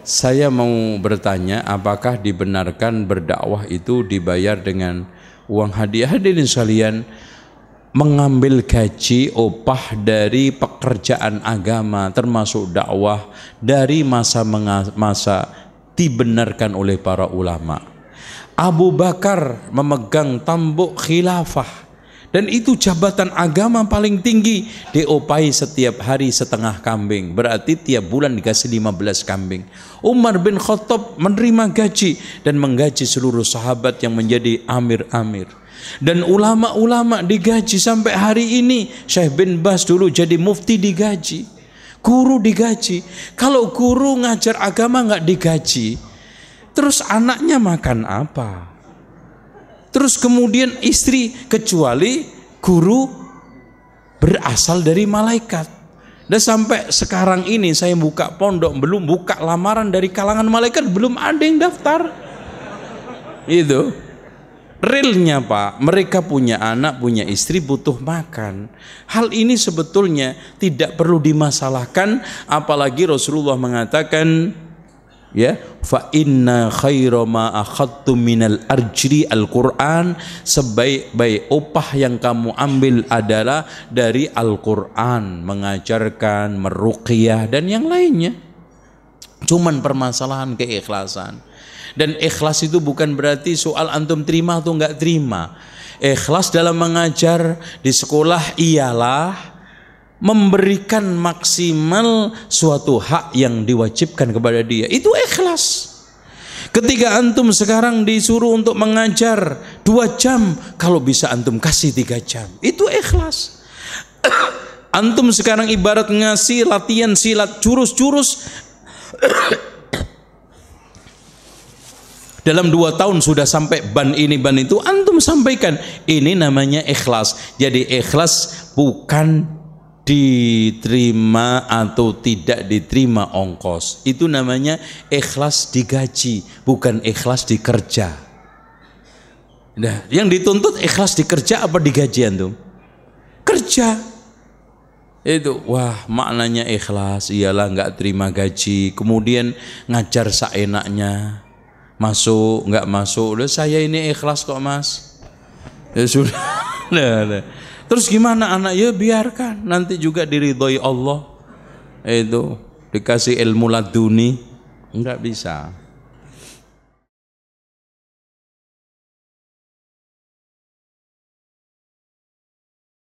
Saya mau bertanya, apakah dibenarkan berdakwah itu dibayar dengan uang hadiah? Hadirin sekalian, mengambil gaji upah dari pekerjaan agama termasuk dakwah dari masa dibenarkan oleh para ulama. Abu Bakar memegang tampuk khilafah dan itu jabatan agama paling tinggi, diopahi setiap hari setengah kambing, berarti tiap bulan dikasih 15 kambing. Umar bin Khattab menerima gaji dan menggaji seluruh sahabat yang menjadi amir-amir. Dan ulama-ulama digaji sampai hari ini. Syekh bin Bas dulu jadi mufti digaji, guru digaji. Kalau guru ngajar agama nggak digaji, terus anaknya makan apa? Terus kemudian istri, kecuali guru berasal dari malaikat. Dan sampai sekarang ini saya buka pondok, belum buka lamaran dari kalangan malaikat, belum ada yang daftar. Itu realnya Pak, mereka punya anak, punya istri, butuh makan. Hal ini sebetulnya tidak perlu dimasalahkan, apalagi Rasulullah mengatakan, ya, fa inna khaira ma akhadtu minal arjri al-Qur'an, sebaik-baik upah yang kamu ambil adalah dari Al-Qur'an, mengajarkan, meruqyah dan yang lainnya. Cuman permasalahan keikhlasan. Dan ikhlas itu bukan berarti soal antum terima atau enggak terima. Ikhlas dalam mengajar di sekolah ialah memberikan maksimal suatu hak yang diwajibkan kepada dia. Itu ikhlas. Ketika antum sekarang disuruh untuk mengajar 2 jam, kalau bisa antum kasih 3 jam, itu ikhlas. Antum sekarang ibarat ngasih latihan silat jurus-jurus, dalam 2 tahun sudah sampai ban ini ban itu, antum sampaikan. Ini namanya ikhlas. Jadi ikhlas bukan diterima atau tidak diterima ongkos. Itu namanya ikhlas digaji, bukan ikhlas dikerja. Nah, yang dituntut ikhlas dikerja apa digaji antum? Kerja. Itu, wah, maknanya ikhlas ialah nggak terima gaji, kemudian ngajar seenaknya. Masuk nggak masuk, udah saya ini ikhlas kok mas, ya sudah. Nah. Terus gimana anak? Ya biarkan, nanti juga diridhoi Allah. Itu dikasih ilmu laduni, nggak bisa.